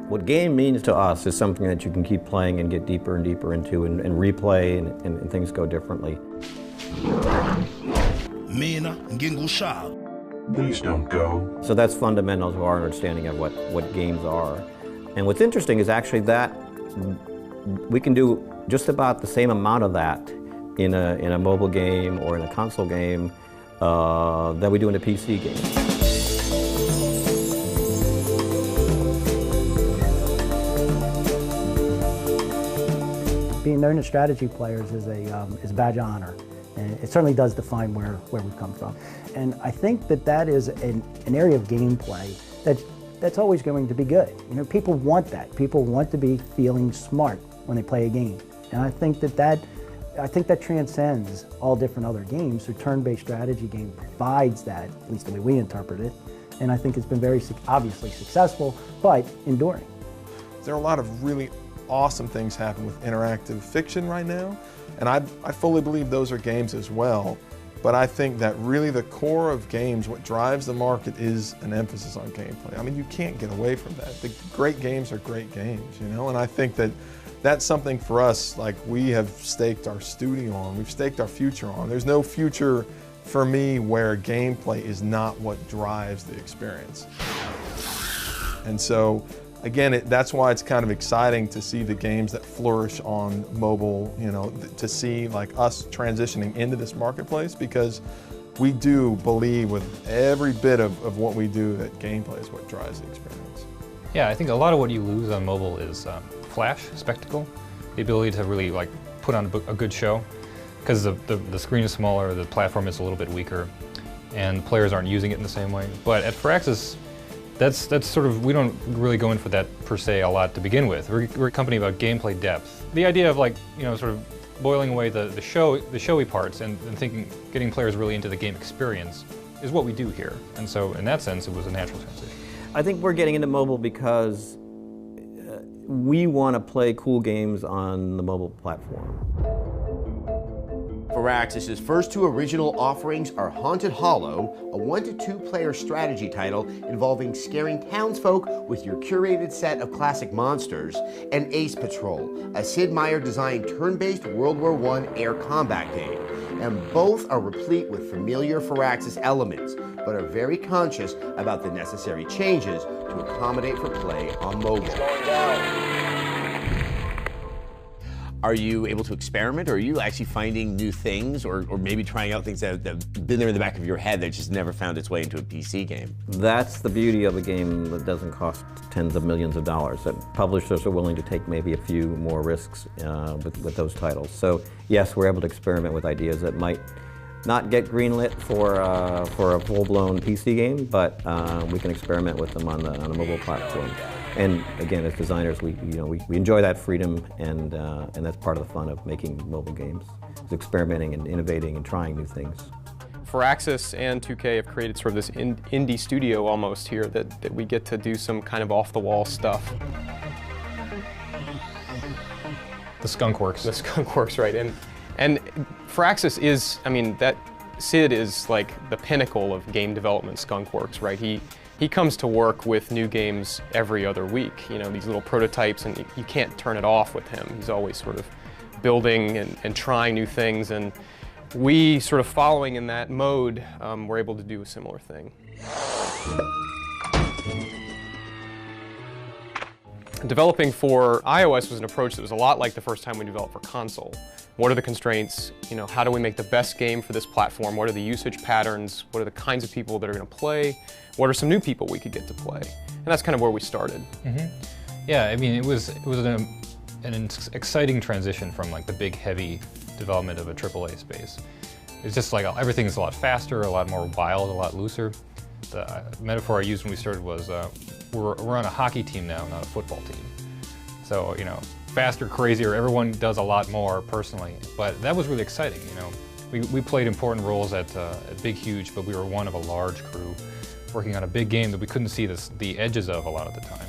What game means to us is something that you can keep playing and get deeper and deeper into and replay and things go differently. Please don't go. So that's fundamental to our understanding of what games are. And what's interesting is actually that we can do just about the same amount of that in a mobile game or in a console game that we do in a PC game. Being known as strategy players is a badge of honor, and it certainly does define where we've come from. And I think that is an area of gameplay that's always going to be good. You know, people want that. People want to be feeling smart when they play a game, and I think that transcends all different other games. So turn-based strategy game provides that, at least the way we interpret it, and I think it's been very obviously successful, but enduring. There are a lot of really awesome things happen with interactive fiction right now, and I fully believe those are games as well. But I think that really the core of games, what drives the market, is an emphasis on gameplay. I mean, you can't get away from that. The great games are great games, you know, and I think that that's something for us, like we have staked our studio on, we've staked our future on. There's no future for me where gameplay is not what drives the experience. And so, again, that's why it's kind of exciting to see the games that flourish on mobile, you know, to see like us transitioning into this marketplace, because we do believe with every bit of what we do that gameplay is what drives the experience. Yeah, I think a lot of what you lose on mobile is flash, spectacle, the ability to really like put on a good show, because the screen is smaller, the platform is a little bit weaker, and players aren't using it in the same way. But at Firaxis, that's sort of, we don't really go in for that per se a lot to begin with. We're a company about gameplay depth. The idea of like, you know, sort of boiling away the showy parts and getting players really into the game experience is what we do here. And so in that sense, it was a natural transition. I think we're getting into mobile because we want to play cool games on the mobile platform. Firaxis' first two original offerings are Haunted Hollow, a 1 to 2 player strategy title involving scaring townsfolk with your curated set of classic monsters, and Ace Patrol, a Sid Meier-designed turn-based World War I air combat game. And both are replete with familiar Firaxis elements, but are very conscious about the necessary changes to accommodate for play on mobile. Are you able to experiment, or are you actually finding new things, or maybe trying out things that have been there in the back of your head that just never found its way into a PC game? That's the beauty of a game that doesn't cost tens of millions of dollars, that publishers are willing to take maybe a few more risks with those titles. So yes, we're able to experiment with ideas that might not get greenlit for a full-blown PC game, but we can experiment with them on a mobile platform. And again, as designers, we enjoy that freedom, and that's part of the fun of making mobile games, is experimenting and innovating and trying new things. Firaxis and 2K have created sort of this indie studio almost here that we get to do some kind of off-the-wall stuff. The Skunk Works. The Skunk Works, right. And Firaxis is, I mean, that Sid is like the pinnacle of game development, Skunk Works, right? He comes to work with new games every other week, you know, these little prototypes, and you can't turn it off with him. He's always sort of building and trying new things, and we, sort of following in that mode, were able to do a similar thing. Developing for iOS was an approach that was a lot like the first time we developed for console. What are the constraints? You know, how do we make the best game for this platform? What are the usage patterns? What are the kinds of people that are going to play? What are some new people we could get to play? And that's kind of where we started. Mm-hmm. Yeah, I mean, it was an exciting transition from like the big, heavy development of a AAA space. It's just like everything is a lot faster, a lot more wild, a lot looser. The metaphor I used when we started was we're on a hockey team now, not a football team. So, you know, faster, crazier, everyone does a lot more personally. But that was really exciting, you know. We played important roles at Big Huge, but we were one of a large crew working on a big game that we couldn't see the edges of a lot of the time.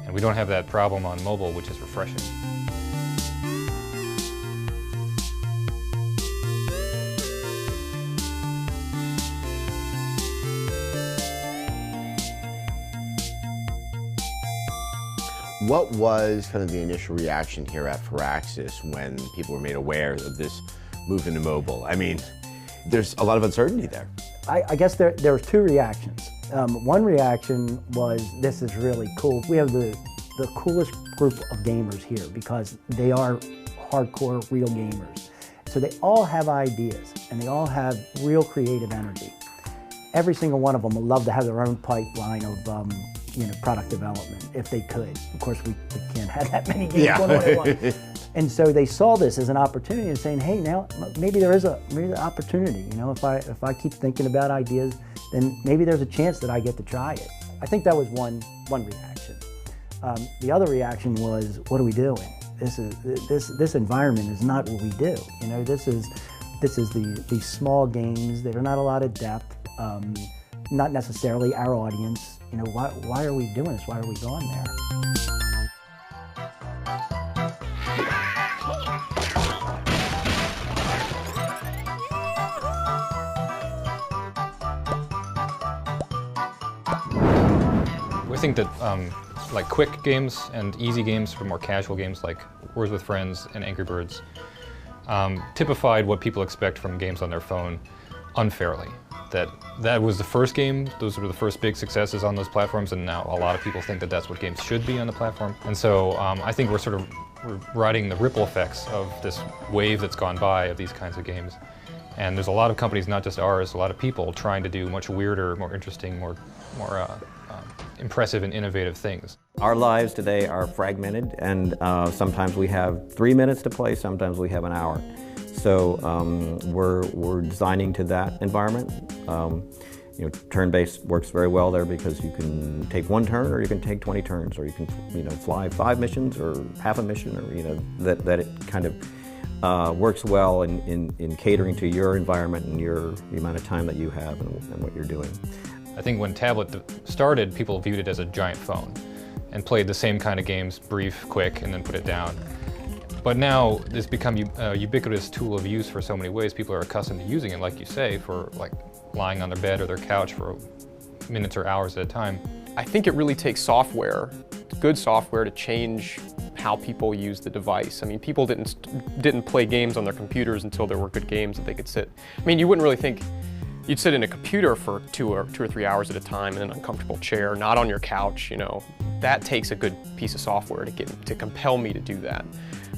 And we don't have that problem on mobile, which is refreshing. What was kind of the initial reaction here at Firaxis when people were made aware of this move into mobile? I mean, there's a lot of uncertainty there. I guess there was two reactions. One reaction was, this is really cool. We have the coolest group of gamers here because they are hardcore, real gamers. So they all have ideas and they all have real creative energy. Every single one of them would love to have their own pipeline of product development if they could. Of course, we can't have that many games going on at once. And so they saw this as an opportunity and saying, hey, now maybe there is an opportunity. You know, if I keep thinking about ideas, then maybe there's a chance that I get to try it. I think that was one reaction. The other reaction was, what are we doing? This environment is not what we do. You know, this is these small games that are not a lot of depth, not necessarily our audience. You know, why are we doing this? Why are we going there? We think that like quick games and easy games for more casual games like Words with Friends and Angry Birds typified what people expect from games on their phone unfairly. That was the first game, those were the first big successes on those platforms, and now a lot of people think that that's what games should be on the platform. And so I think we're riding the ripple effects of this wave that's gone by of these kinds of games. And there's a lot of companies, not just ours, a lot of people trying to do much weirder, more interesting, more impressive and innovative things. Our lives today are fragmented, and sometimes we have 3 minutes to play, sometimes we have an hour. So we're designing to that environment. You know, turn-based works very well there because you can take one turn, or you can take 20 turns, or you can fly 5 missions or half a mission, or that it kind of works well in catering to your environment and the amount of time that you have and what you're doing. I think when tablet started, people viewed it as a giant phone and played the same kind of games, brief, quick, and then put it down. But now it's become a ubiquitous tool of use for so many ways. People are accustomed to using it, like you say, for like lying on their bed or their couch for minutes or hours at a time. I think it really takes software, good software, to change how people use the device. I mean, people didn't play games on their computers until there were good games that they could sit. I mean, you wouldn't really think you'd sit in a computer for 2 or 3 hours at a time in an uncomfortable chair, not on your couch. You know, that takes a good piece of software to compel me to do that.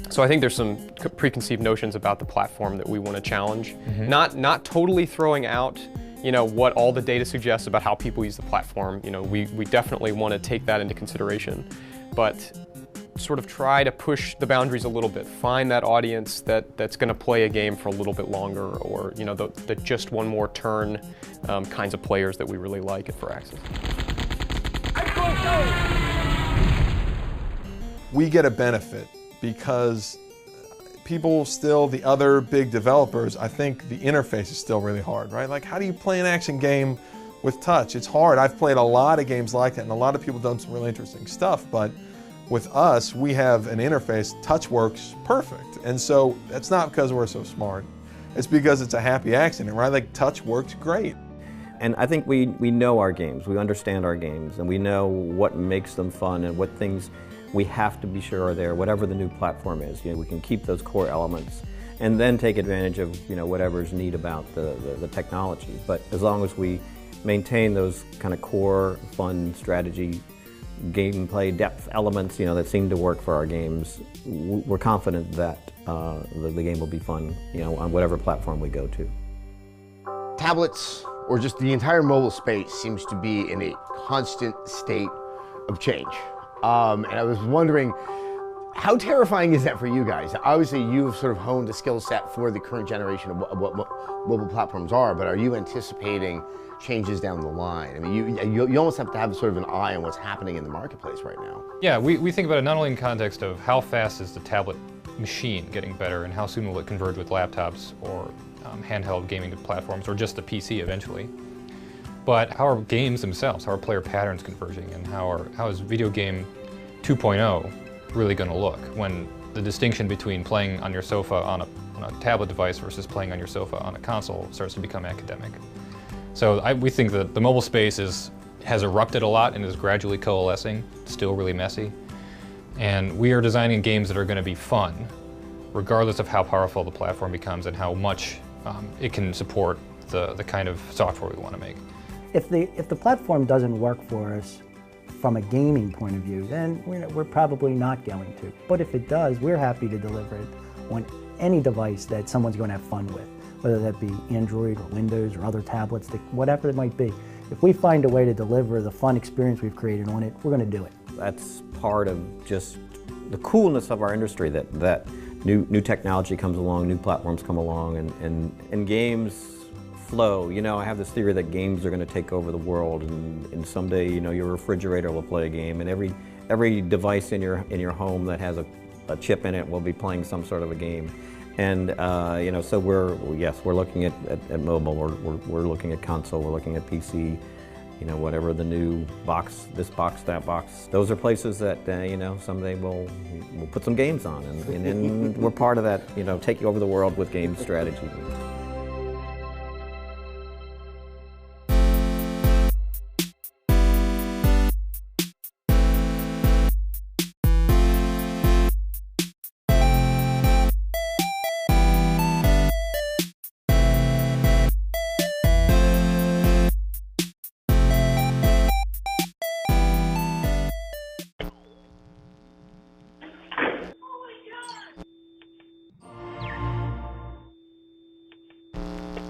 So I think there's some preconceived notions about the platform that we want to challenge. Mm-hmm. Not totally throwing out, what all the data suggests about how people use the platform. We definitely want to take that into consideration, but sort of try to push the boundaries a little bit. Find that audience that's going to play a game for a little bit longer, or the just one more turn kinds of players that we really like at Firaxis. We get a benefit because the other big developers, I think the interface is still really hard, right? Like, how do you play an action game with touch? It's hard. I've played a lot of games like that, and a lot of people done some really interesting stuff, but with us, we have an interface, touch works perfect. And so that's not because we're so smart. It's because it's a happy accident, right? Like, touch works great. And I think we know our games, we understand our games, and we know what makes them fun and what things we have to be sure are there, whatever the new platform is. We can keep those core elements and then take advantage of whatever's neat about the technology. But as long as we maintain those kind of core, fun strategy, gameplay depth elements, that seem to work for our games, we're confident that the game will be fun, on whatever platform we go to. Tablets, or just the entire mobile space, seems to be in a constant state of change. And I was wondering, how terrifying is that for you guys? Obviously, you've sort of honed a skill set for the current generation of what mobile platforms are, but are you anticipating changes down the line? I mean, you almost have to have sort of an eye on what's happening in the marketplace right now. Yeah, we think about it not only in context of how fast is the tablet machine getting better and how soon will it converge with laptops or handheld gaming platforms or just the PC eventually, but how are games themselves, how are player patterns converging, and how is video game 2.0 really going to look when the distinction between playing on your sofa on a tablet device versus playing on your sofa on a console starts to become academic. So we think that the mobile space has erupted a lot and is gradually coalescing, still really messy. And we are designing games that are going to be fun, regardless of how powerful the platform becomes and how much it can support the kind of software we want to make. If the platform doesn't work for us from a gaming point of view, then we're probably not going to. But if it does, we're happy to deliver it on any device that someone's going to have fun with, whether that be Android or Windows or other tablets, whatever it might be. If we find a way to deliver the fun experience we've created on it, we're going to do it. That's part of just the coolness of our industry, that new technology comes along, new platforms come along, and games flow. You know, I have this theory that games are going to take over the world, and someday, you know, your refrigerator will play a game, and every device in your home that has a chip in it will be playing some sort of a game. And you know, so we're looking at mobile, we're looking at console, we're looking at PC, you know, whatever the new box, this box, that box. Those are places that you know, someday we'll put some games on, and we're part of that, you know, taking over the world with game strategy.